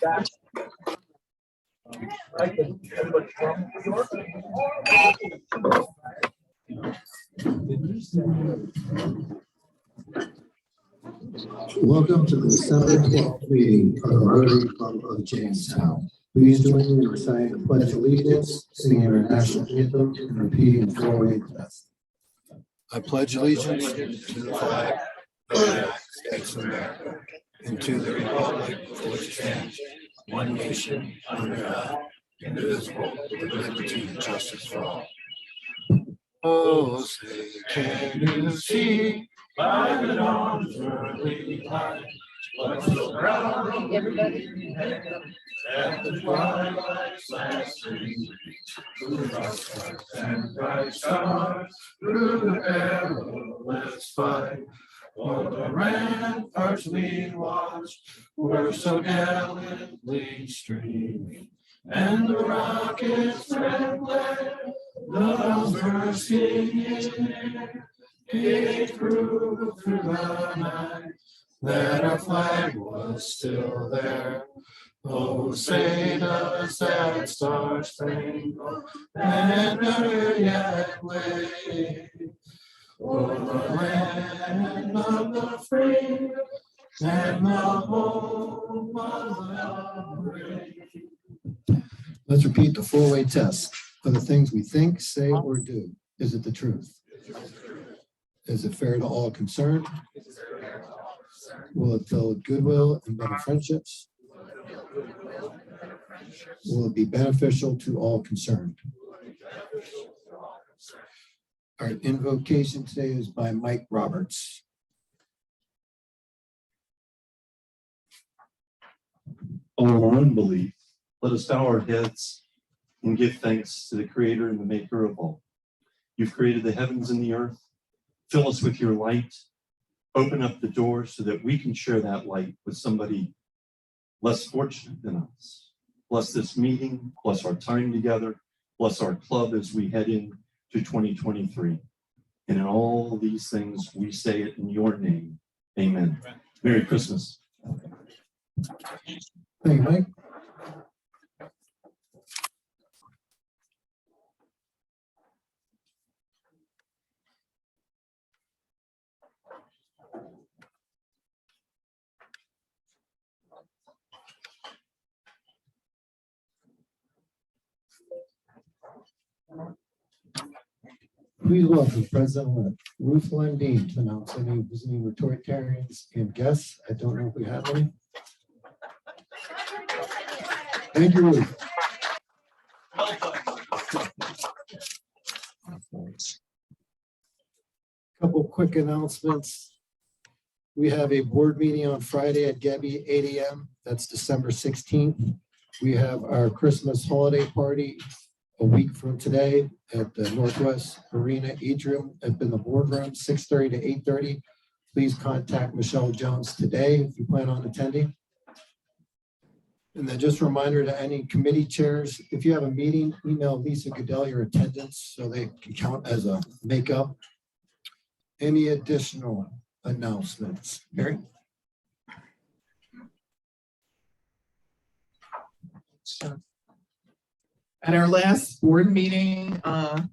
Welcome to the December 12th meeting of the Rotary Club of Jamestown. Please join me in reciting the Pledge of Allegiance, singing our national anthem, and repeating the four-way test. I pledge allegiance to the flag of the United States of America and to the republic for which stands one nation under God, indivisible, with liberty and justice for all. Oh, say, can you see by the dawn's early light what's so proud everybody at the twilight's last stream, through the stars and bright stars, through the perilous fight, for the ramparts we watched were so gallantly streaming, and the rockets trembled, the bells were singing. It grew through the night that our flag was still there. Oh, say does that star-spangled banner yet wave o'er the land of the free and the home of the brave? Let's repeat the four-way test. For the things we think, say, or do, is it the truth? Is it fair to all concerned? Will it build goodwill and better friendships? Will it be beneficial to all concerned? Our invocation today is by Mike Roberts. O our unbelief, let us bow our heads and give thanks to the Creator and the Maker of all. You've created the heavens and the earth. Fill us with your light. Open up the door so that we can share that light with somebody less fortunate than us. Bless this meeting, bless our time together, bless our club as we head into 2023. And in all these things, we say it in your name. Amen. Merry Christmas. Thank you, Mike. Please welcome President Ruth Lundeen to announce any visiting Rotarians and guests. I don't know if we have any. Thank you, Ruth. Couple quick announcements. We have a board meeting on Friday at Gebby, 8 a.m. That's December 16th. We have our Christmas holiday party a week from today at the Northwest Arena Atrium up in the boardroom, 6:30 to 8:30. Please contact Michelle Jones today if you plan on attending. And then just a reminder to any committee chairs, if you have a meeting, email Lisa Goodell your attendance so they can count as a makeup. Any additional announcements? Mary? Sure. At our last board meeting, the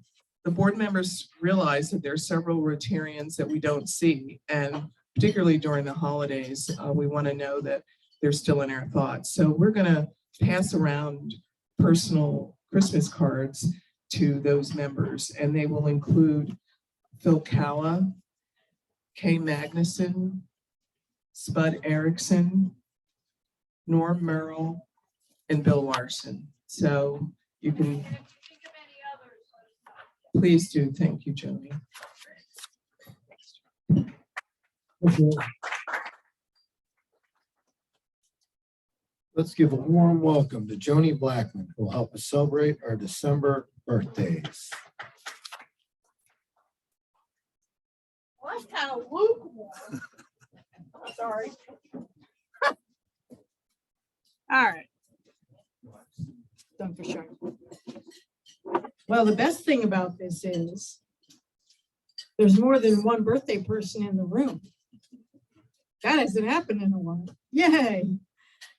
board members realized that there are several Rotarians that we don't see, and particularly during the holidays, we want to know that they're still in our thoughts. So we're going to pass around personal Christmas cards to those members, and they will include Phil Calla, Kay Magnuson, Spud Erickson, Norm Merrill, and Bill Larson. So you can, please do. Thank you, Joni. Okay. Let's give a warm welcome to Joni Blackman, who will help us celebrate our December birthdays. Well, that's kind of lukewarm. Sorry. All right. Done for sure. Well, the best thing about this is there's more than one birthday person in the room. That hasn't happened in a while. Yay.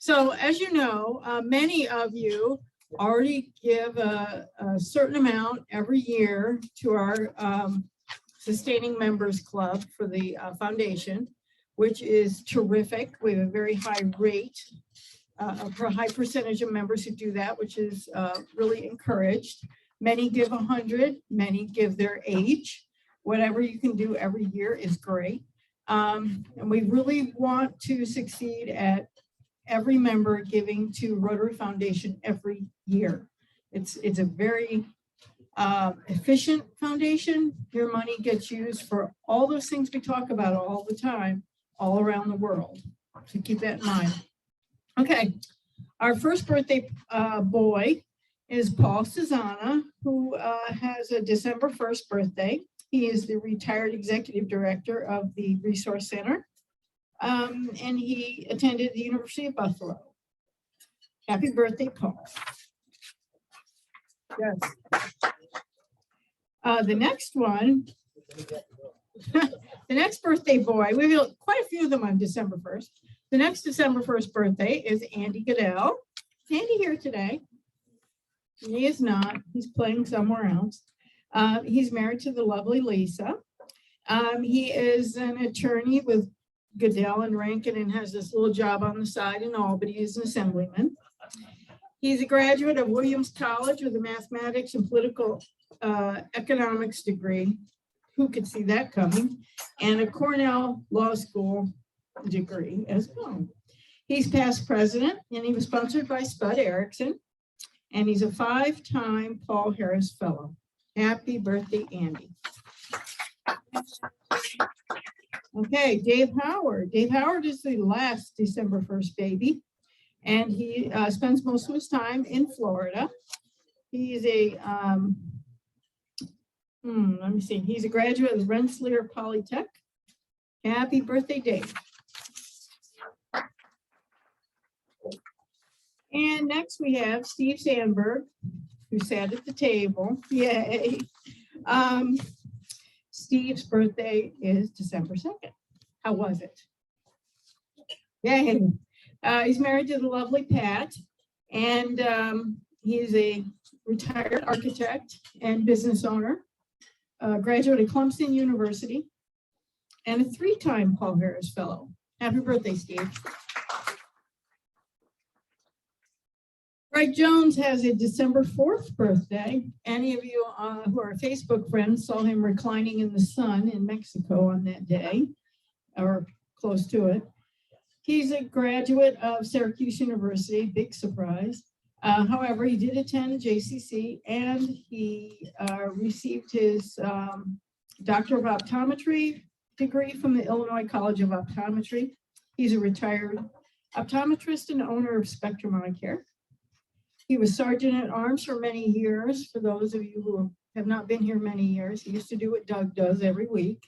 So as you know, many of you already give a certain amount every year to our Sustaining Members Club for the foundation, which is terrific. We have a very high rate, for a high percentage of members who do that, which is really encouraged. Many give 100, many give their age. Whatever you can do every year is great. And we really want to succeed at every member giving to Rotary Foundation every year. It's a very efficient foundation. Your money gets used for all those things we talk about all the time, all around the world. So keep that in mind. Okay, our first birthday boy is Paul Cezanna, who has a December 1st birthday. He is the retired executive director of the Resource Center, and he attended the University of Buffalo. Happy birthday, Paul. Yes. The next one, the next birthday boy, we have quite a few of them on December 1st. The next December 1st birthday is Andy Goodell. Is Andy here today? He is not. He's playing somewhere else. He's married to the lovely Lisa. He is an attorney with Goodell and Rankin and has this little job on the side in Albany as an assemblyman. He's a graduate of Williams College with a mathematics and political economics degree. Who could see that coming? And a Cornell Law School degree as well. He's past president and he was sponsored by Spud Erickson. And he's a 5-time Paul Harris Fellow. Happy birthday, Andy. Okay, Dave Howard. Dave Howard is the last December 1st baby. And he spends most of his time in Florida. He's a, let me see, he's a graduate of Rensselaer Polytech. Happy birthday, Dave. And next we have Steve Sandberg, who sat at the table. Yay. Steve's birthday is December 2nd. How was it? Yay. He's married to the lovely Pat, and he's a retired architect and business owner, graduate of Clemson University, and a 3-time Paul Harris Fellow. Happy birthday, Steve. Greg Jones has a December 4th birthday. Any of you who are Facebook friends saw him reclining in the sun in Mexico on that day, or close to it. He's a graduate of Syracuse University, big surprise. However, he did attend JCC and he received his Doctor of Optometry degree from the Illinois College of Optometry. He's a retired optometrist and owner of Spectrum Eye Care. He was Sergeant at Arms for many years. For those of you who have not been here many years, he used to do what Doug does every week.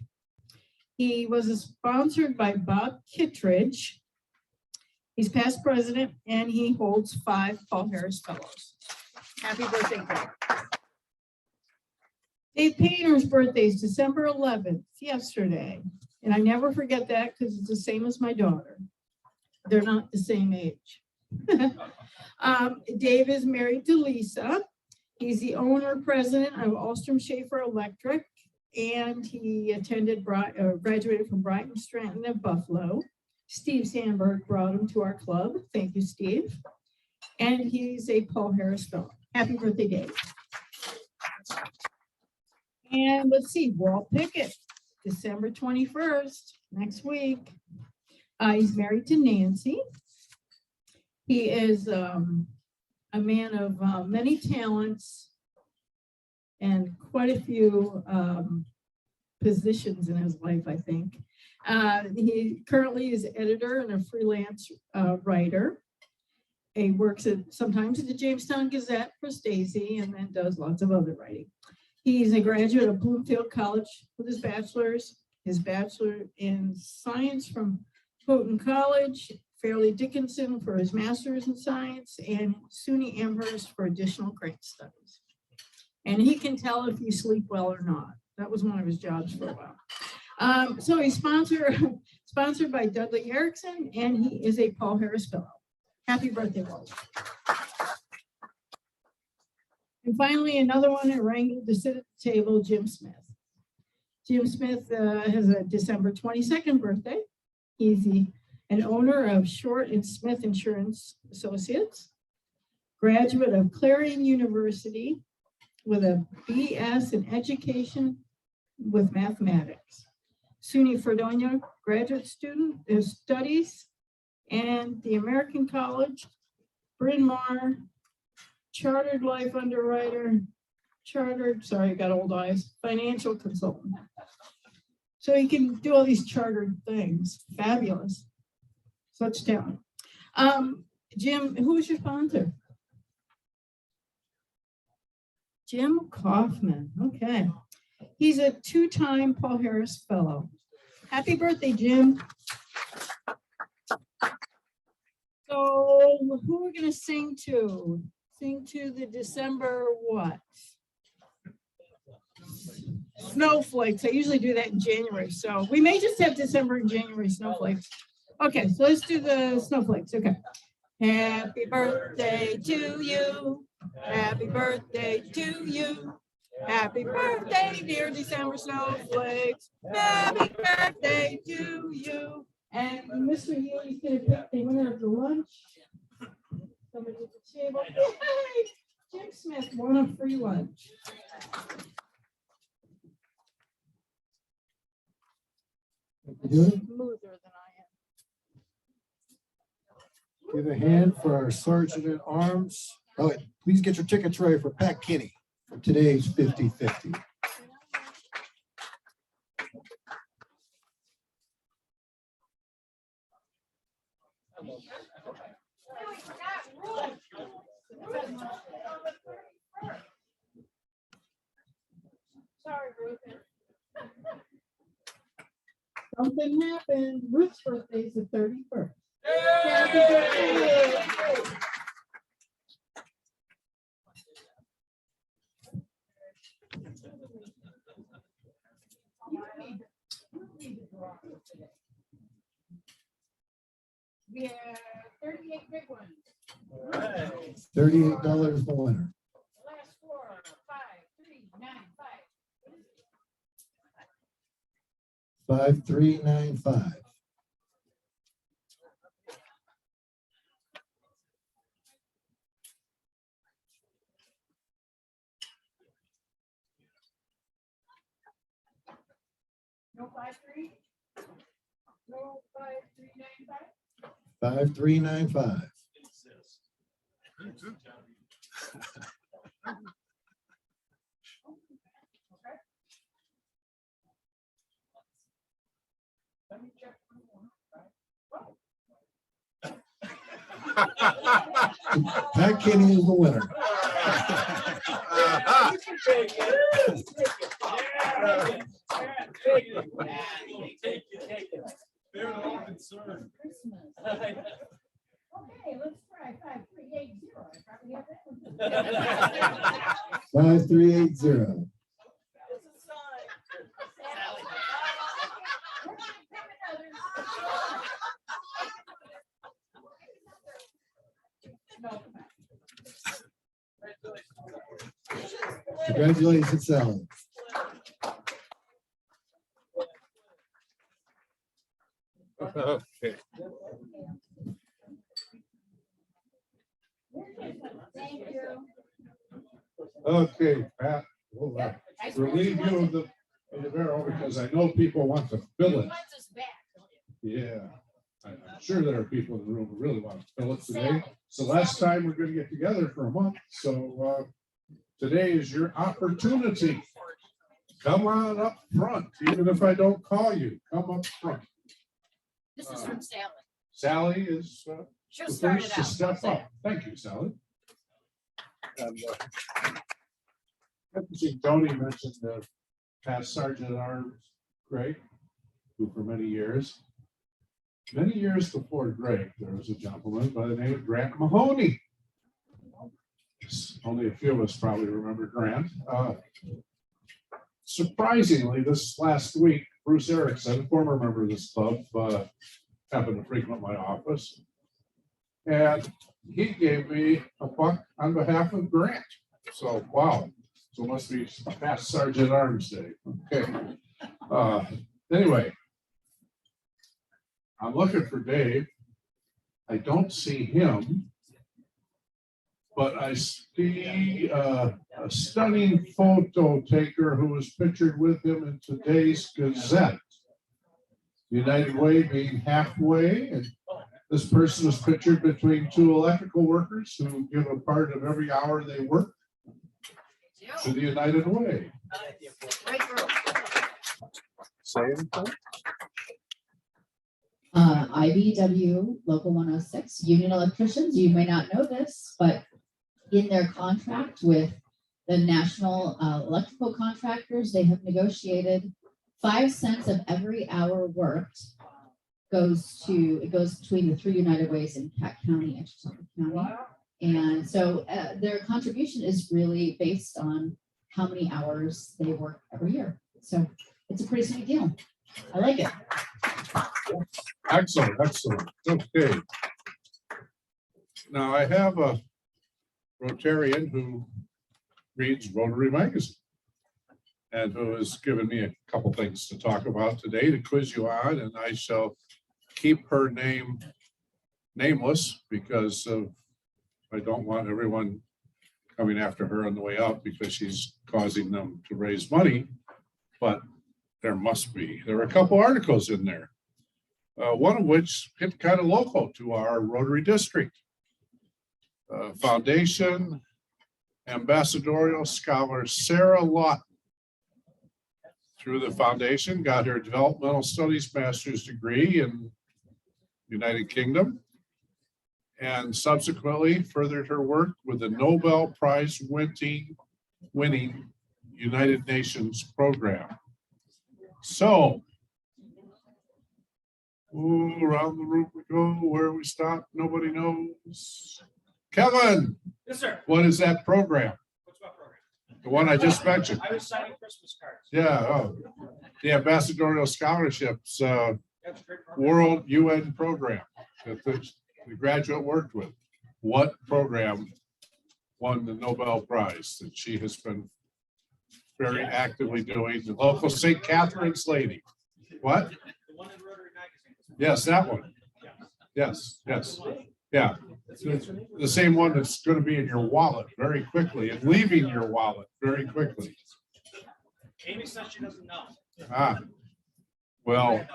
He was sponsored by Bob Kittredge. He's past president and he holds 5 Paul Harris Fellows. Happy birthday, Greg. Dave Painter's birthday is December 11th, yesterday. And I never forget that because it's the same as my daughter. They're not the same age. Dave is married to Lisa. He's the owner president of Alstrom Schaefer Electric, and he attended graduated from Brighton Stratton of Buffalo. Steve Sandberg brought him to our club. Thank you, Steve. And he's a Paul Harris Fellow. Happy birthday, Dave. And let's see, Walt Pickett, December 21st, next week. He's married to Nancy. He is a man of many talents and quite a few positions in his life, I think. He currently is editor and a freelance writer. He works sometimes at the Jamestown Gazette for Stacy and then does lots of other writing. He's a graduate of Bloomfield College with his bachelor in science from Houghton College, Fairleigh Dickinson for his master's in science, and SUNY Amherst for additional grant studies. And he can tell if you sleep well or not. That was one of his jobs for a while. So he's sponsored by Dudley Erickson, and he is a Paul Harris Fellow. Happy birthday, Walter. And finally, another one that wrangled to sit at the table, Jim Smith. Jim Smith has a December 22nd birthday. He's an owner of Short and Smith Insurance Associates, graduate of Clarion University with a BS in education with mathematics. SUNY Fredonia graduate student of studies and the American College, Bryn Mawr, chartered life underwriter, sorry, got old eyes, financial consultant. So he can do all these chartered things. Fabulous. Such talent. Jim, who is your sponsor? Jim Kaufman. Okay. He's a two-time Paul Harris Fellow. Happy birthday, Jim. So who are we going to sing to? Sing to the December what? Snowflakes. I usually do that in January. So we may just have December and January snowflakes. Okay, so let's do the snowflakes. Okay. Happy birthday to you. Happy birthday to you. Happy birthday, dear December snowflakes. Happy birthday to you. And Mr. Healy's going to pick the winner of the lunch. Somebody at the table. Hey, Jim Smith won a free lunch. Smoother than I am. Give a hand for our Sergeant at Arms. Oh, please get your tickets ready for Pat Kinney for today's 50-50. Sorry, Ruth. Something happened. Ruth's birthday is the 31st. Happy birthday. We have 38 big ones. $38 the winner. Last four, 5, 3, 9, 5. 5395. No 5, 3. No 5, 3, 9, 5. 5395. Let me check. Pat Kinney is the winner. Okay, let's try 5380. I probably have that. 5380. Congratulations, Sally. Okay. Thank you. Okay, Pat, we'll relieve you of the barrel because I know people want to fill it. Yeah, I'm sure there are people in the room who really want to fill it today. It's the last time we're going to get together for a month, so today is your opportunity. Come on up front, even if I don't call you. Come up front. This is from Sally. Sally is She'll the start first it to out. step up. Thank you, Sally. And, I think Tony mentioned the past Sergeant at Arms, Greg, who for many years before Greg, there was a gentleman by the name of Grant Mahoney. Only a few of us probably remember Grant. Surprisingly, this last week, Bruce Erickson, a former member of this club, happened to frequent my office. And he gave me a buck on behalf of Grant. So, wow. So it must be past Sergeant Arms Day. Okay. Anyway, I'm looking for Dave. I don't see him, but I see a stunning photo taker who was pictured with him in today's Gazette. United Way being halfway, and this person was pictured between two electrical workers who give a part of every hour they work to the United Way. Say anything? IBW Local 106, union electricians, you may not know this, but in their contract with the national electrical contractors, they have negotiated 5 cents of every hour worked goes between the 3 United Ways in Cat County and Chittenden County. And so their contribution is really based on how many hours they work every year. So it's a pretty sweet deal. I like it. Excellent, excellent. Okay. Now I have a Rotarian who reads Rotary magazine and who has given me a couple things to talk about today to quiz you on, and I shall keep her name nameless because I don't want everyone coming after her on the way up because she's causing them to raise money, but there must be. There are a couple articles in there. One of which hit kind of local to our Rotary district. Foundation ambassadorial scholar Sarah Lawton, through the foundation, got her developmental studies master's degree in United Kingdom, and subsequently furthered her work with the Nobel Prize winning United Nations program. So, around the room we go. Where we stop, nobody knows. Kevin. Yes, sir. What is that program? What's my program? The one I just mentioned. I was signing Christmas cards. Yeah. Oh, the ambassadorial scholarships, That's a great program. World UN program that the graduate worked with. What program won the Nobel Prize that she has been very actively doing? The local St. Catherine's lady. What? The one in Rotary magazine. Yes, that one. Yes, yes. Yeah. The same one that's going to be in your wallet very quickly and leaving your wallet very quickly. Amy says she doesn't know. Ah, well,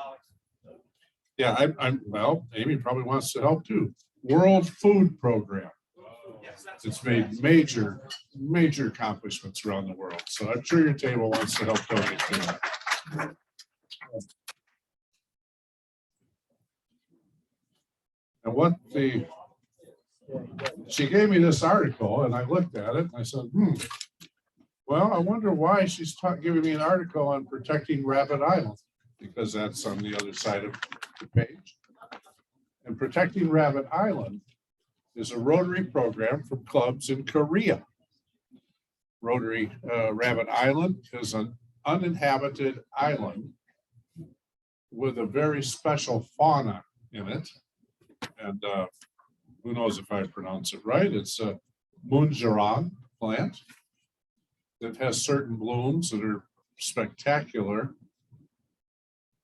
yeah, well, Amy probably wants to help too. World Food Program. Yes, that's It's made major accomplishments around the world. So I'm sure your table wants to help donate to that. And she gave me this article and I looked at it and I said, well, I wonder why she's giving me an article on protecting Rabbit Island, because that's on the other side of the page. And protecting Rabbit Island is a Rotary program for clubs in Korea. Rotary Rabbit Island is an uninhabited island with a very special fauna in it. And who knows if I pronounce it right? It's a munjaran plant that has certain blooms that are spectacular,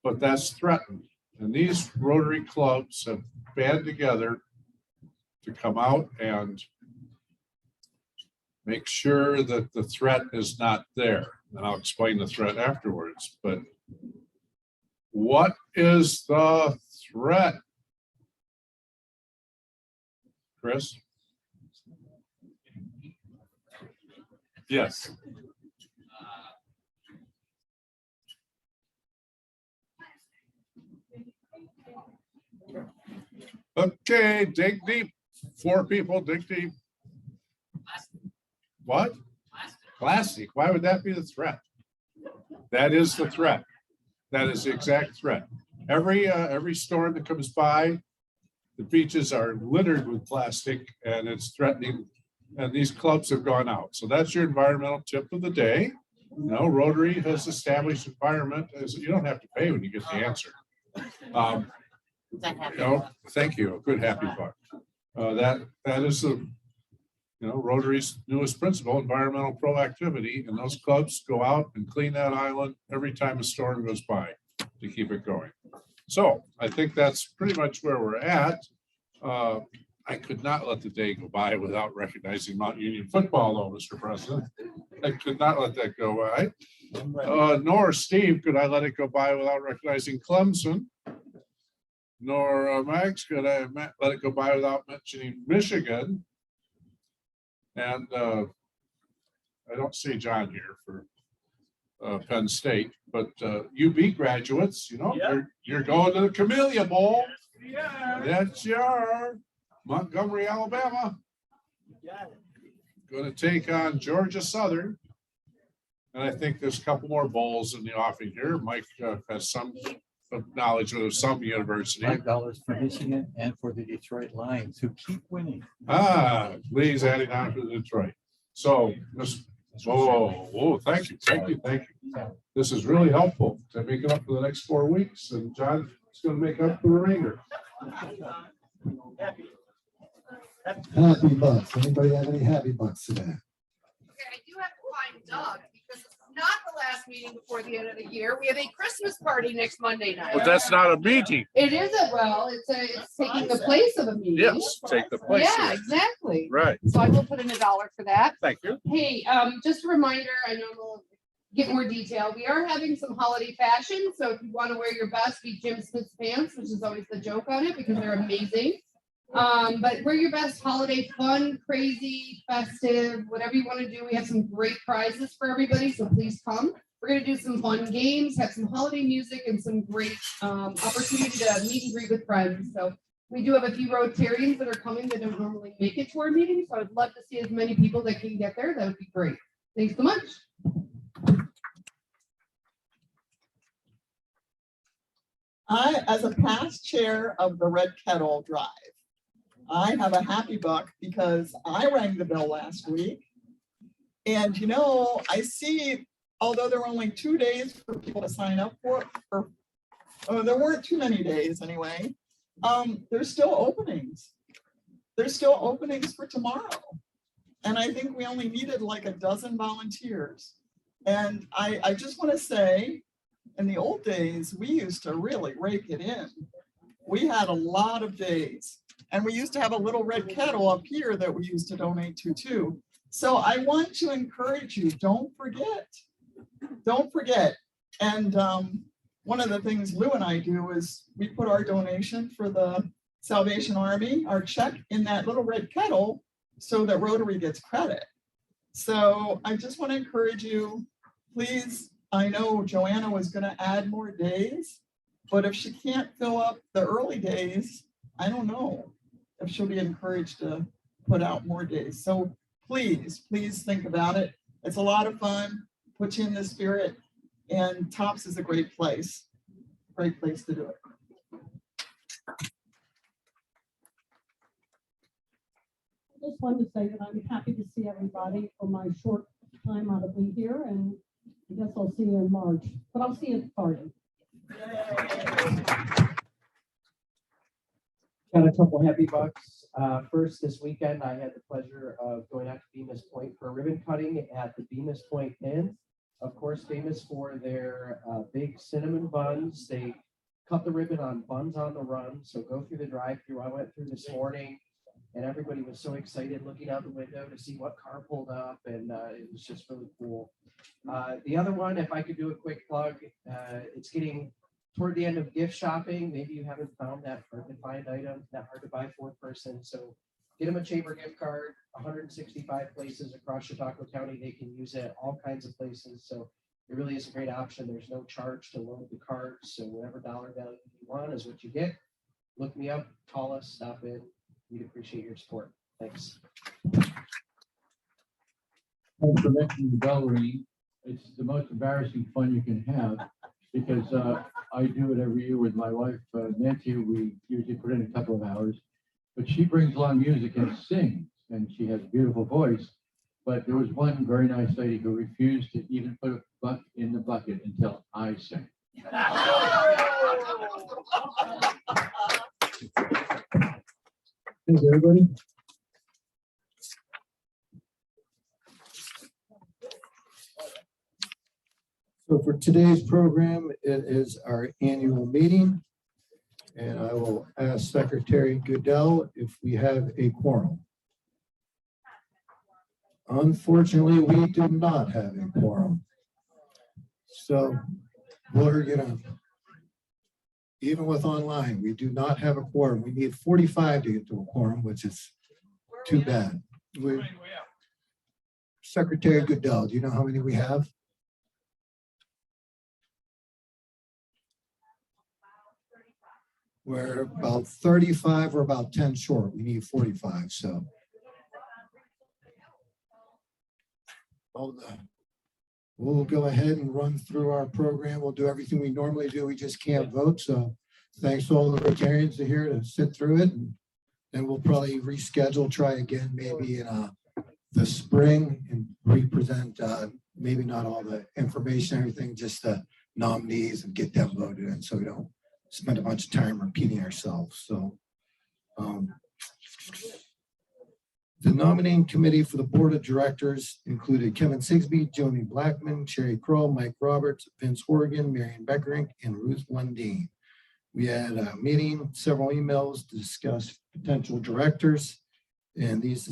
but that's threatened. And these Rotary clubs have band together to come out and make sure that the threat is not there. And I'll explain the threat afterwards, but what is the threat? Chris? Yes. Okay, dig deep. 4 people, dig deep. What? Plastic. Why would that be the threat? That is the threat. That is the exact threat. Every storm that comes by, the beaches are littered with plastic and it's threatening, and these clubs have gone out. So that's your environmental tip of the day. No, Rotary has established environment as you don't have to pay when you get the answer. Thank you. A good happy buck. That is the, Rotary's newest principle, environmental proactivity, and those clubs go out and clean that island every time a storm goes by to keep it going. So I think that's pretty much where we're at. I could not let the day go by without recognizing Mount Union football, though, Mr. President. I could not let that go by. Nor Steve, could I let it go by without recognizing Clemson. Nor Max, could I let it go by without mentioning Michigan. And I don't see John here for Penn State, but UB graduates, you're going to the Camellia Bowl. That's your Montgomery, Alabama. Going to take on Georgia Southern. And I think there's a couple more bowls in the offing here. Mike has some knowledge of some university. $5 for Michigan and for the Detroit Lions, who keep winning. Please adding on to Detroit. So this, thank you. This is really helpful to make it up for the next 4 weeks, and John is going to make up for the remainder. Happy bucks. Anybody have any happy bucks today? Okay, I do have to find Doug because it's not the last meeting before the end of the year. We have a Christmas party next Monday night. But that's not a meeting. It isn't, well, it's taking the place of a meeting. Yes, take the place. Yeah, exactly. Right. So I will put in $1 for that. Thank you. Hey, just a reminder, I know we'll get more detail. We are having some holiday fashion. So if you want to wear your best, be Jim Smith's pants, which is always the joke on it because they're amazing. But wear your best holiday fun, crazy, festive, whatever you want to do. We have some great prizes for everybody, so please come. We're going to do some fun games, have some holiday music, and some great opportunity to meet and greet with friends. So we do have a few Rotarians that are coming that don't normally make it to our meetings. So I'd love to see as many people that can get there. That would be great. Thanks so much. I, as a past chair of the Red Kettle Drive, I have a happy buck because I rang the bell last week. And I see, although there were only 2 days for people to sign up for, there weren't too many days anyway. There's still openings. There's still openings for tomorrow. And I think we only needed like a dozen volunteers. And I just want to say, in the old days, we used to really rake it in. We had a lot of days. And we used to have a little red kettle up here that we used to donate to too. So I want to encourage you, don't forget. Don't forget. And one of the things Lou and I do is we put our donation for the Salvation Army, our check in that little red kettle so that Rotary gets credit. So I just want to encourage you, please. I know Joanna was going to add more days, but if she can't fill up the early days, I don't know if she'll be encouraged to put out more days. So please think about it. It's a lot of fun, puts you in the spirit, and Tops is a great place to do it. I just wanted to say that I'm happy to see everybody for my short time out of being here, and I guess I'll see you in March, but I'll see you at the party. Got a couple happy bucks. First, this weekend, I had the pleasure of going out to Bemis Point for a ribbon cutting at the Bemis Point Inn. Of course, famous for their big cinnamon buns. They cut the ribbon on Buns on the Run. So go through the drive-through. I went through this morning, and everybody was so excited looking out the window to see what car pulled up, and it was just really cool. The other one, if I could do a quick plug, it's getting toward the end of gift shopping. Maybe you haven't found that hard to find item, that hard to buy for a person. So get them a chamber gift card, 165 places across Chautauqua County. They can use it all kinds of places. So it really is a great option. There's no charge to load the cards. So whatever dollar value you want is what you get. Look me up, call us, stop in. We'd appreciate your support. Thanks. Thanks for mentioning the bell ringing. It's the most embarrassing fun you can have because I do it every year with my wife, Nancy. We usually put in a couple of hours, but she brings along music and sings, and she has a beautiful voice. But there was one very nice lady who refused to even put a buck in the bucket until I sang. Thank you, everybody. So for today's program, it is our annual meeting. And I will ask Secretary Goodell if we have a quorum. Unfortunately, we do not have a quorum. So we're gonna, even with online, we do not have a quorum. We need 45 to get to a quorum, which is too bad. Secretary Goodell, do you know how many we have? We're about 35 or about 10 short. We need 45, so. We'll go ahead and run through our program. We'll do everything we normally do. We just can't vote. So thanks to all the Rotarians here to sit through it. And then we'll probably reschedule, try again, maybe in the spring and represent, maybe not all the information, everything, just the nominees and get them voted in so we don't spend a bunch of time repeating ourselves. So the nominating committee for the board of directors included Kevin Sigsby, Joni Blackman, Sherry Kroll, Mike Roberts, Vince Horgan, Marion Beckerink, and Ruth Lundeen. We had a meeting, several emails to discuss potential directors, and these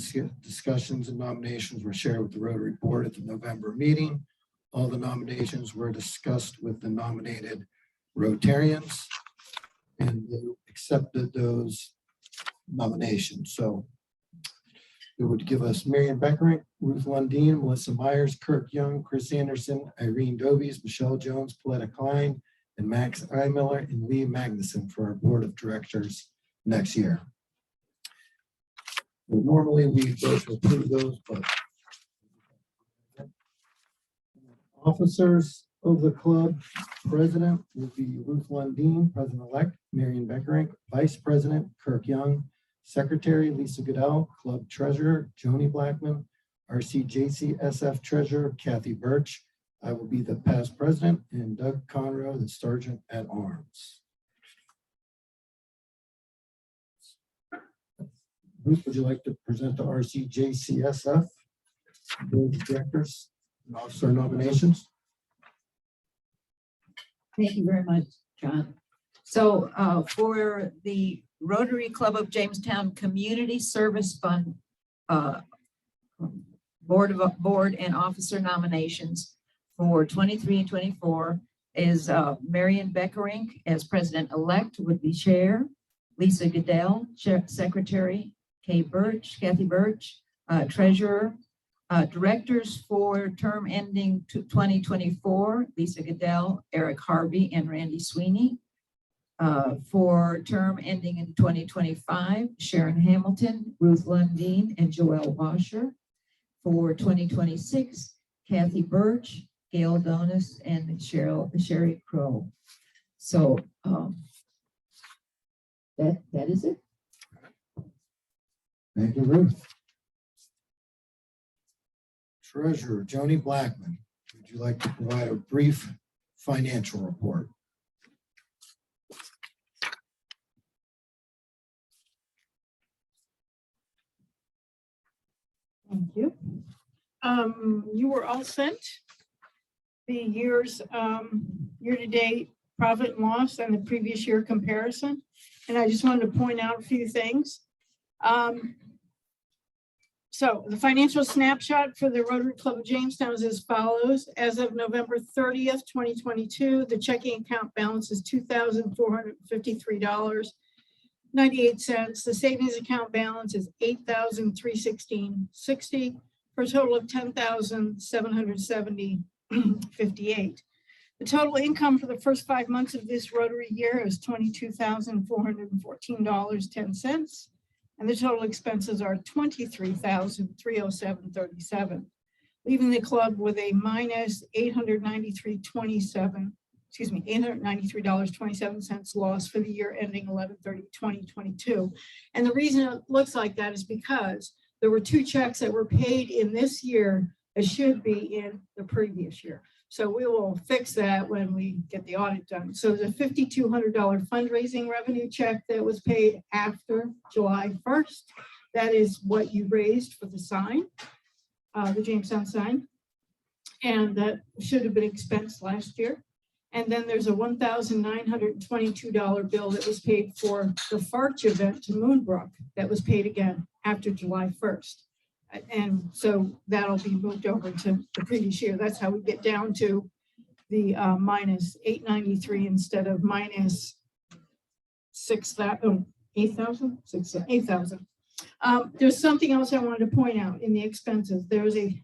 discussions and nominations were shared with the Rotary board at the November meeting. All the nominations were discussed with the nominated Rotarians, and they accepted those nominations. So it would give us Marion Beckerink, Ruth Lundeen, Melissa Myers, Kirk Young, Chris Anderson, Irene Dobies, Michelle Jones, Pauletta Klein, and Max Eimiller and Lee Magnuson for our board of directors next year. Well, normally we both approve those, but officers of the club, president will be Ruth Lundeen, president-elect, Marion Beckerink, vice president, Kirk Young, secretary, Lisa Goodell, club treasurer, Joni Blackman, RCJCSF treasurer, Kathy Birch. I will be the past president, and Doug Conroe, the sergeant at arms. Ruth, would you like to present the RCJCSF board of directors and officer nominations? Thank you very much, John. So for the Rotary Club of Jamestown Community Service Fund board and officer nominations for 23 and 24 is Marion Beckerink as president-elect would be chair, Lisa Goodell, secretary, Kathy Birch, treasurer, directors for term ending 2024, Lisa Goodell, Eric Harvey, and Randy Sweeney. For term ending in 2025, Sharon Hamilton, Ruth Lundeen, and Joelle Washer. For 2026, Kathy Birch, Gail Donis, and Sherry Crow. So that is it. Thank you, Ruth. Treasurer Joni Blackman, would you like to provide a brief financial report? Thank you. You were all sent the year's year-to-date profit and loss and the previous year comparison. And I just wanted to point out a few things. So the financial snapshot for the Rotary Club of Jamestown is as follows. As of November 30th, 2022, the checking account balance is $2,453.98. The savings account balance is $8,316.60 for a total of $10,770.58. The total income for the first 5 months of this Rotary year is $22,414.10. And the total expenses are $23,307.37, leaving the club with a minus $893.27 loss for the year ending 11/30/2022. And the reason it looks like that is because there were 2 checks that were paid in this year that should be in the previous year. So we will fix that when we get the audit done. So the $5,200 fundraising revenue check that was paid after July 1st, that is what you raised for the sign, the Jamestown sign. And that should have been expensed last year. And then there's a $1,922 bill that was paid for the Farch event to Moonbrook that was paid again after July 1st. And so that'll be moved over to the previous year. That's how we get down to the minus 893 instead of minus 8,000. There's something else I wanted to point out in the expenses. There's a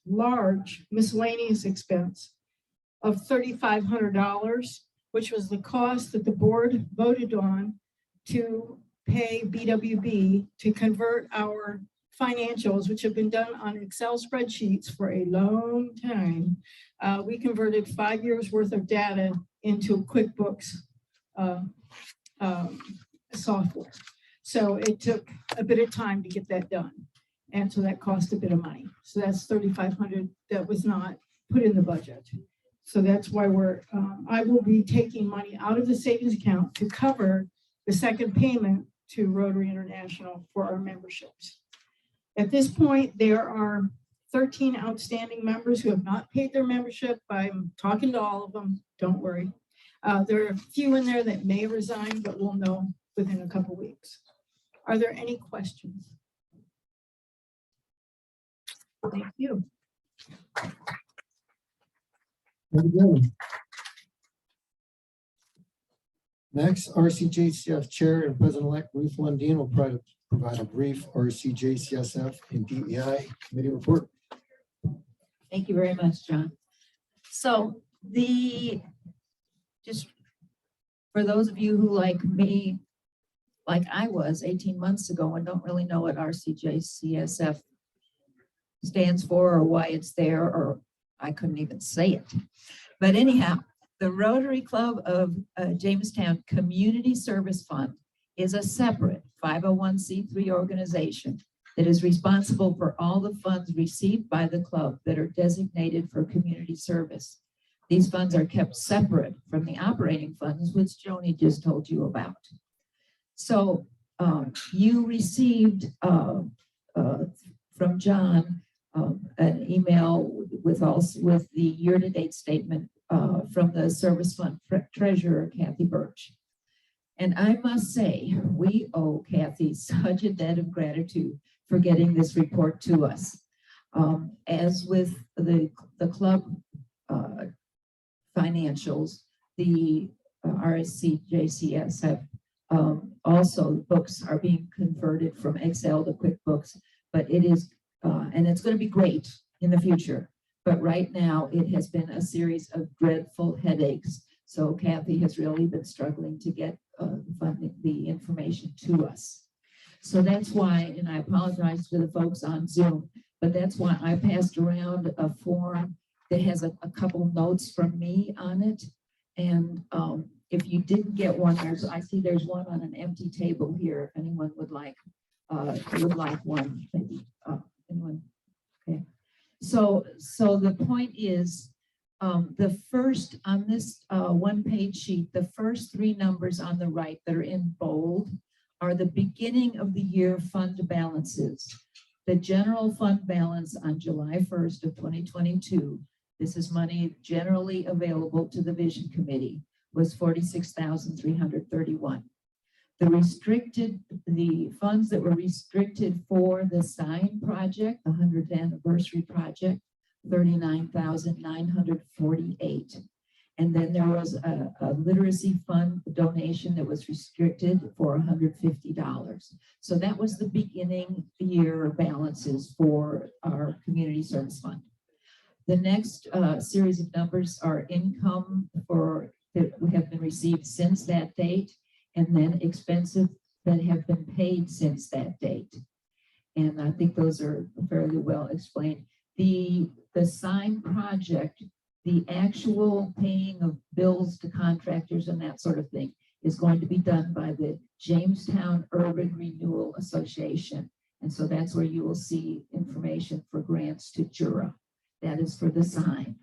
large miscellaneous expense of $3,500, which was the cost that the board voted on to pay BWB to convert our financials, which have been done on Excel spreadsheets for a long time. We converted 5 years worth of data into QuickBooks software. So it took a bit of time to get that done. And so that cost a bit of money. So that's $3,500 that was not put in the budget. So that's why I will be taking money out of the savings account to cover the second payment to Rotary International for our memberships. At this point, there are 13 outstanding members who have not paid their membership. I'm talking to all of them, don't worry. There are a few in there that may resign, but we'll know within a couple weeks. Are there any questions? Thank you. Very good. Next, RCJCF Chair and President-elect Ruth Lundin will provide a brief RCJCSF and DEI committee report. Thank you very much, John. So just for those of you who like me, like I was 18 months ago and don't really know what RCJCSF stands for or why it's there, or I couldn't even say it. But anyhow, the Rotary Club of Jamestown Community Service Fund is a separate 501c3 organization that is responsible for all the funds received by the club that are designated for community service. These funds are kept separate from the operating funds, which Joni just told you about. So you received from John an email with the year-to-date statement from the service fund treasurer, Kathy Birch. And I must say, we owe Kathy such a debt of gratitude for getting this report to us. As with the club financials, the RSCJCSF also books are being converted from Excel to QuickBooks, but it is, and it's going to be great in the future. But right now it has been a series of dreadful headaches. So Kathy has really been struggling to get the information to us. So that's why, and I apologize to the folks on Zoom, but that's why I passed around a form that has a couple notes from me on it. And if you didn't get one, I see there's one on an empty table here. If anyone would like one, maybe anyone. Okay. So the point is, the first on this one-page sheet, the first three numbers on the right that are in bold are the beginning of the year fund balances. The general fund balance on July 1st of 2022, this is money generally available to the Vision Committee, was $46,331. The funds that were restricted for the sign project, the 100th anniversary project, $39,948. And then there was a literacy fund donation that was restricted for $150. So that was the beginning year balances for our community service fund. The next series of numbers are income that have been received since that date, and then expenses that have been paid since that date. And I think those are fairly well explained. The sign project, the actual paying of bills to contractors and that sort of thing is going to be done by the Jamestown Urban Renewal Association. And so that's where you will see information for grants to Jura. That is for the sign.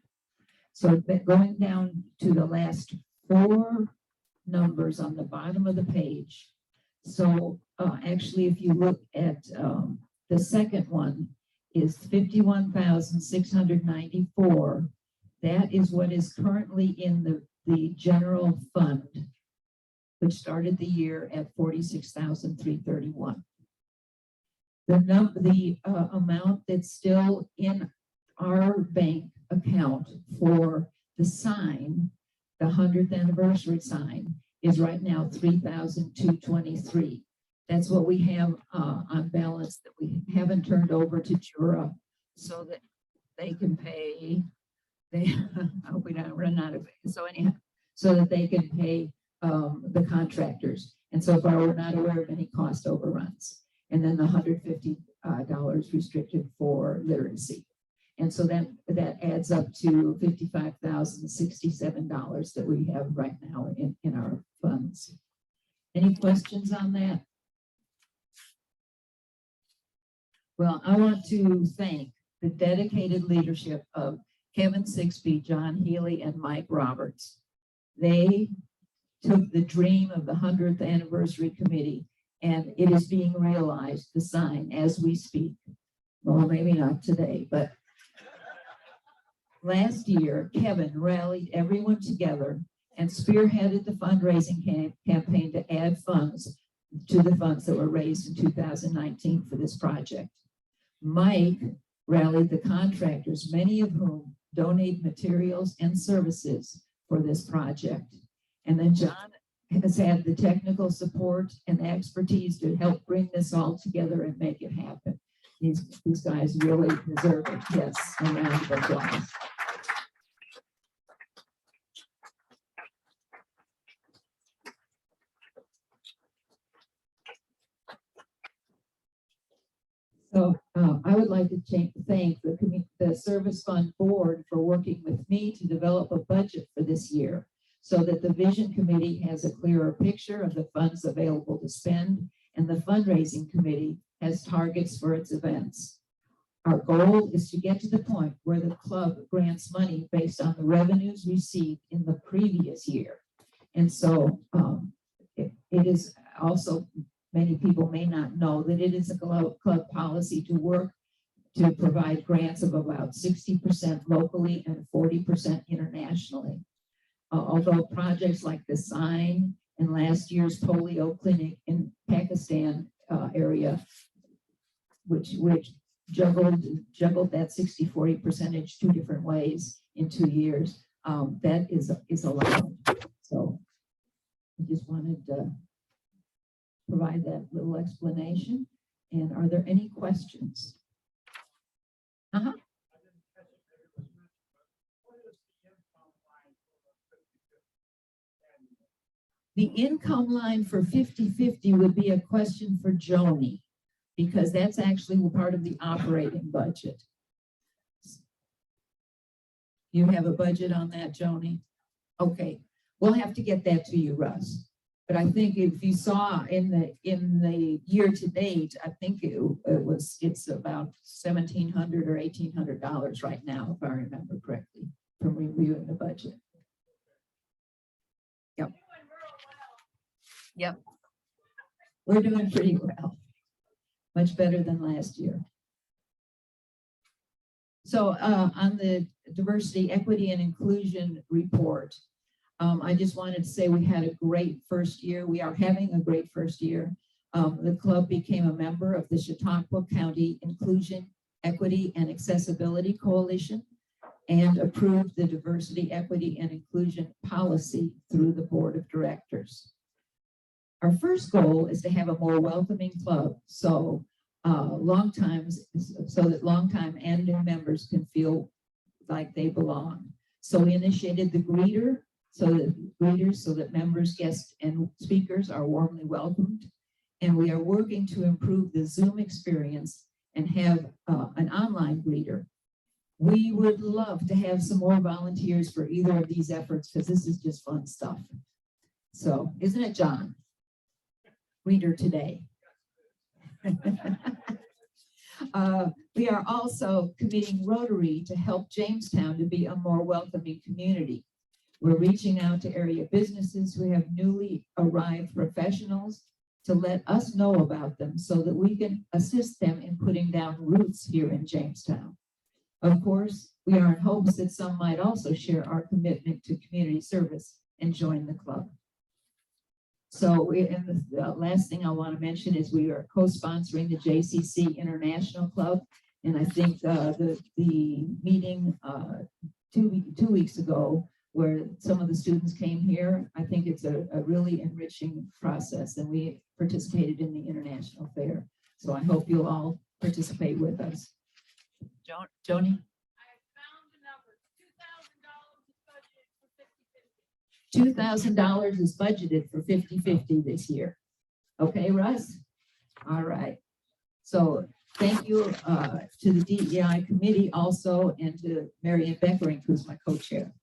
So going down to the last four numbers on the bottom of the page. So actually, if you look at the second one is 51,694. That is what is currently in the general fund, which started the year at 46,331. The amount that's still in our bank account for the sign, the 100th anniversary sign, is right now 3,223. That's what we have on balance that we haven't turned over to Jura so that they can pay. I hope we don't run out of it. So anyhow, so that they can pay the contractors. And so far, we're not aware of any cost overruns. And then the $150 restricted for literacy. And so that adds up to $55,067 that we have right now in our funds. Any questions on that? Well, I want to thank the dedicated leadership of Kevin Sixby, John Healy, and Mike Roberts. They took the dream of the 100th anniversary committee, and it is being realized, the sign, as we speak. Well, maybe not today, but last year, Kevin rallied everyone together and spearheaded the fundraising campaign to add funds to the funds that were raised in 2019 for this project. Mike rallied the contractors, many of whom donate materials and services for this project. And then John has had the technical support and expertise to help bring this all together and make it happen. These guys really deserve it. Yes, a round of applause. So I would like to thank the Service Fund Board for working with me to develop a budget for this year so that the Vision Committee has a clearer picture of the funds available to spend, and the Fundraising Committee has targets for its events. Our goal is to get to the point where the club grants money based on the revenues received in the previous year. And so it is also, many people may not know that it is a club policy to work to provide grants of about 60% locally and 40% internationally. Although projects like the sign and last year's polio clinic in Pakistan area, which juggled that 60-40 percentage 2 different ways in 2 years, that is allowed. So I just wanted to provide that little explanation. And are there any questions? The income line for 50/50 would be a question for Joni, because that's actually part of the operating budget. You have a budget on that, Joni? Okay, we'll have to get that to you, Russ. But I think if you saw in the year to date, I think it's about $1,700 or $1,800 right now, if I remember correctly, from reviewing the budget. Yep. Yep. We're doing pretty well. Much better than last year. So on the diversity, equity, and inclusion report, I just wanted to say we had a great first year. We are having a great first year. The club became a member of the Chautauqua County Inclusion, Equity, and Accessibility Coalition and approved the diversity, equity, and inclusion policy through the board of directors. Our first goal is to have a more welcoming club so that longtime and new members can feel like they belong. So we initiated the greeters so that members, guests, and speakers are warmly welcomed. And we are working to improve the Zoom experience and have an online greeter. We would love to have some more volunteers for either of these efforts because this is just fun stuff. So, isn't it, John? Reader today. We are also committing Rotary to help Jamestown to be a more welcoming community. We're reaching out to area businesses who have newly arrived professionals to let us know about them so that we can assist them in putting down roots here in Jamestown. Of course, we are in hopes that some might also share our commitment to community service and join the club. So, and the last thing I want to mention is we are co-sponsoring the JCC International Club. And I think the meeting 2 weeks ago, where some of the students came here, I think it's a really enriching process, and we participated in the international fair. So I hope you'll all participate with us. Joni? $2,000 is budgeted for 50-50 this year. Okay, Russ? All right. So thank you to the DEI committee also, and to Marian Beckering, who's my co-chair.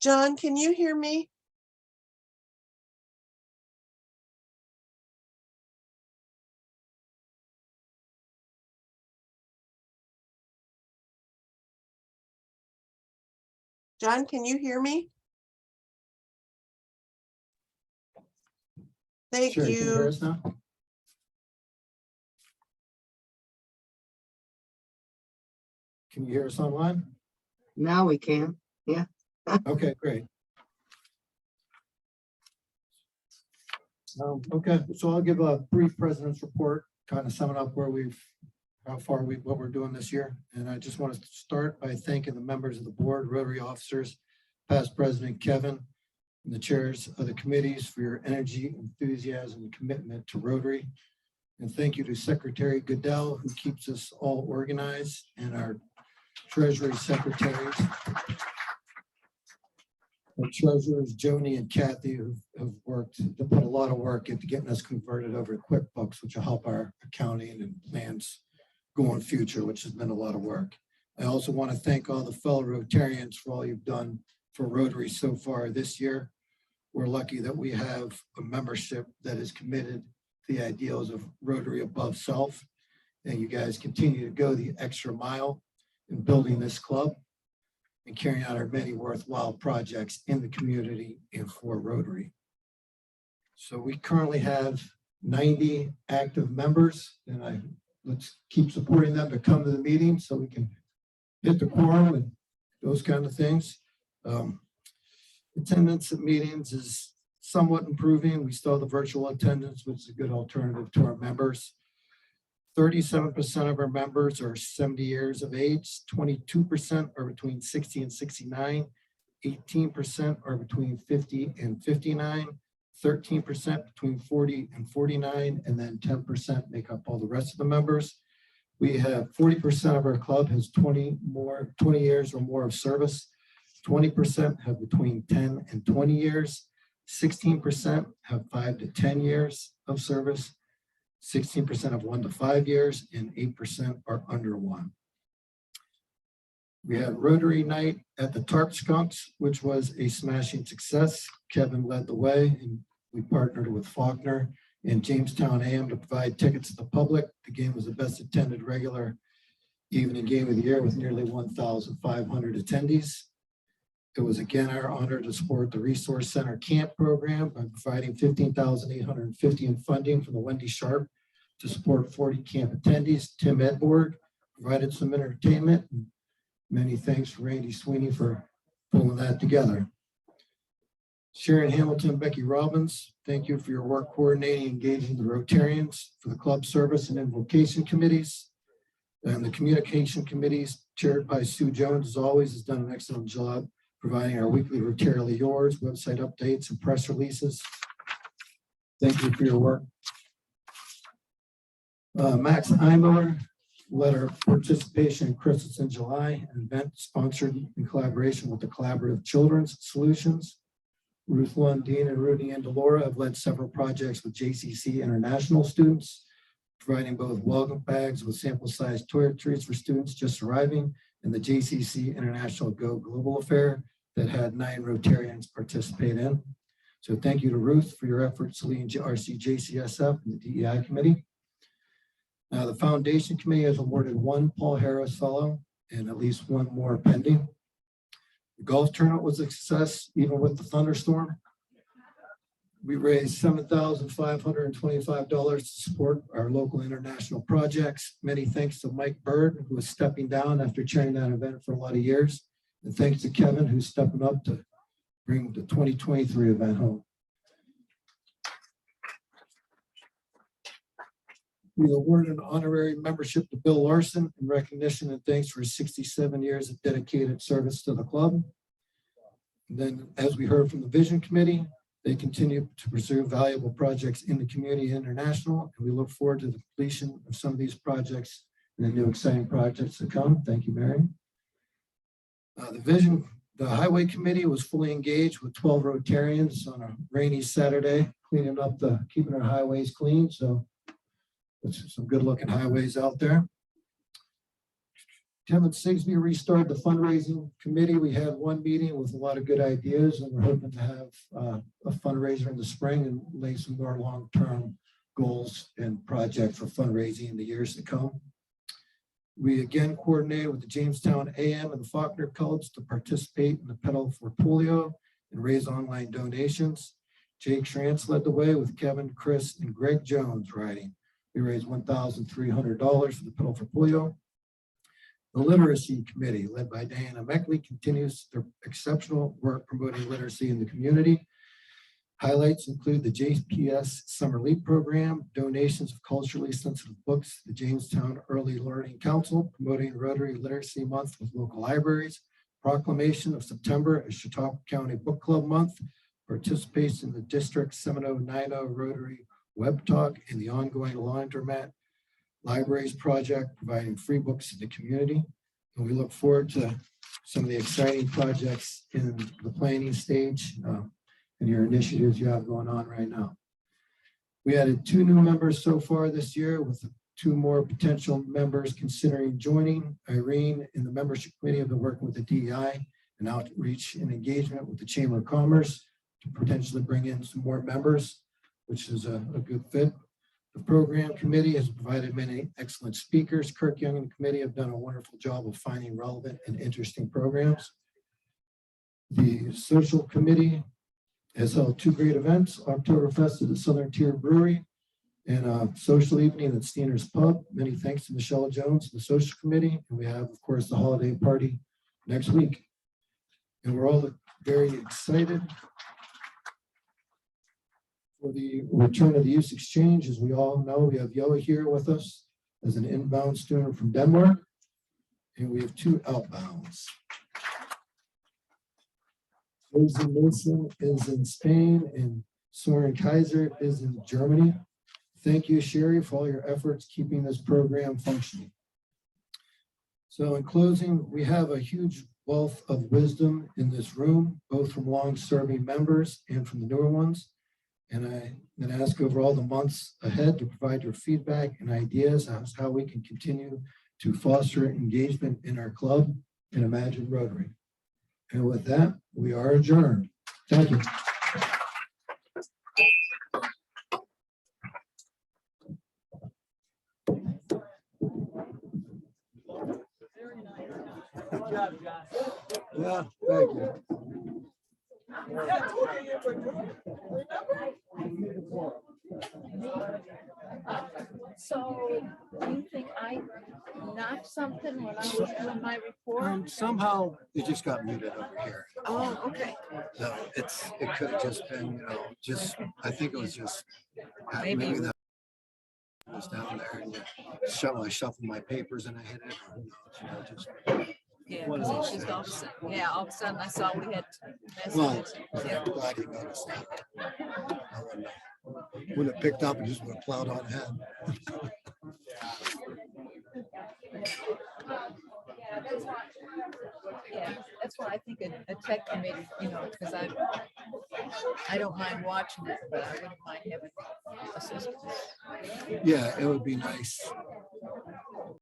John, can you hear me? John, can you hear me? Thank Sherry, can you hear you. us now? Can you hear us online? Now we can. Yeah. Okay, great. Okay, so I'll give a brief president's report, kind of summing up where what we're doing this year. And I just want to start by thanking the members of the board, Rotary officers, past President Kevin, and the chairs of the committees for your energy, enthusiasm, and commitment to Rotary. And thank you to Secretary Goodell, who keeps us all organized, and our Treasury secretaries. Our treasurers, Joni and Kathy, who have worked, to put a lot of work into getting us converted over to QuickBooks, which will help our accounting and plans going future, which has been a lot of work. I also want to thank all the fellow Rotarians for all you've done for Rotary so far this year. We're lucky that we have a membership that is committed to the ideals of Rotary above self. And you guys continue to go the extra mile in building this club and carrying out our many worthwhile projects in the community and for Rotary. So we currently have 90 active members, and let's keep supporting them to come to the meeting so we can hit the quorum and those kind of things. Attendance at meetings is somewhat improving. We still have the virtual attendance, which is a good alternative to our members. 37% of our members are 70 years of age, 22% are between 60 and 69, 18% are between 50 and 59, 13% between 40 and 49, and then 10% make up all the rest of the members. We have 40% of our club has 20 years or more of service. 20% have between 10 and 20 years. 16% have 5 to 10 years of service. 16% have 1 to 5 years, and 8% are under 1. We had Rotary Night at the Tarp Skunks, which was a smashing success. Kevin led the way, and we partnered with Faulkner and Jamestown AM to provide tickets to the public. The game was the best attended regular evening game of the year with nearly 1,500 attendees. It was again our honor to support the Resource Center Camp program by providing $15,850 in funding from the Wendy Sharp to support 40 camp attendees. Tim Edborg provided some entertainment. And many thanks to Randy Sweeney for pulling that together. Sharon Hamilton, Becky Robbins, thank you for your work coordinating and engaging the Rotarians for the club service and invocation committees. And the communication committees chaired by Sue Jones, as always, has done an excellent job providing our weekly Rotarily Yours website updates and press releases. Thank you for your work. Max Heimler led our participation in Christmas in July, an event sponsored in collaboration with the Collaborative Children's Solutions. Ruth Lundeen and Rudy and Delora have led several projects with JCC International students, providing both welcome bags with sample-sized toiletries for students just arriving, and the JCC International Go Global Affair that had 9 Rotarians participate in. So thank you to Ruth for your efforts leading RCJCSF and the DEI committee. The foundation committee has awarded 1 Paul Harris Fellow and at least 1 more pending. The golf tournament was a success, even with the thunderstorm. We raised $7,525 to support our local international projects. Many thanks to Mike Bird, who is stepping down after chairing that event for a lot of years. And thanks to Kevin, who's stepping up to bring the 2023 event home. We awarded an honorary membership to Bill Larson in recognition and thanks for his 67 years of dedicated service to the club. And then, as we heard from the Vision Committee, they continue to pursue valuable projects in the community and international, and we look forward to the completion of some of these projects and the new exciting projects to come. Thank you, Mary. The Highway Committee was fully engaged with 12 Rotarians on a rainy Saturday, keeping our highways clean. So there's some good looking highways out there. Kevin Sigsby restarted the fundraising committee. We had one meeting with a lot of good ideas, and we're hoping to have a fundraiser in the spring and lay some more long-term goals and projects for fundraising in the years to come. We again coordinated with the Jamestown AM and the Faulkner Clubs to participate in the Pedal for Polio and raise online donations. Jake Schrantz led the way with Kevin, Chris, and Greg Jones riding. We raised $1,300 for the Pedal for Polio. The Literacy Committee, led by Diana Meckley, continues their exceptional work promoting literacy in the community. Highlights include the JPS Summer Leap Program, donations of culturally sensitive books, the Jamestown Early Learning Council, promoting Rotary Literacy Month with local libraries, proclamation of September as Chautauqua County Book Club Month, participation in the District 7090 Rotary Web Talk, and the ongoing Laundromat Libraries Project, providing free books to the community. And we look forward to some of the exciting projects in the planning stage and your initiatives you have going on right now. We added 2 new members so far this year, with 2 more potential members considering joining. Irene in the membership committee have been working with the DEI and outreach and engagement with the Chamber of Commerce to potentially bring in some more members, which is a good fit. The program committee has provided many excellent speakers. Kirk Young and the committee have done a wonderful job of finding relevant and interesting programs. The social committee has held 2 great events, Oktoberfest at the Southern Tier Brewery and a social evening at Steiner's Pub. Many thanks to Michelle Jones and the social committee. And we have, of course, the holiday party next week. And we're all very excited for the return of the youth exchange. As we all know, we have Yoa here with us as an inbound student from Denmark, and we have 2 outbounds. Rosie Mason is in Spain and Soren Kaiser is in Germany. Thank you, Sherry, for all your efforts keeping this program functioning. So in closing, we have a huge wealth of wisdom in this room, both from long-serving members and from the newer ones. And I'm going to ask over all the months ahead to provide your feedback and ideas as how we can continue to foster engagement in our club and Imagine Rotary. And with that, we are adjourned. Thank you. Yeah, thank you. So, do you think I knocked something when I was doing my report? Somehow it just got muted over here. Oh, okay. No, it could have just been, I think it was just Maybe. that was down there and I shuffled my papers and I hit it. Just Yeah, one of because those it's just things. all of a sudden I saw we had Well, messages. I'm glad you noticed that. When it picked up, it just would have plowed on ahead. Yeah, that's why I think a tech committee, because I don't mind watching it, but I wouldn't mind having assistance. Yeah, it would be nice.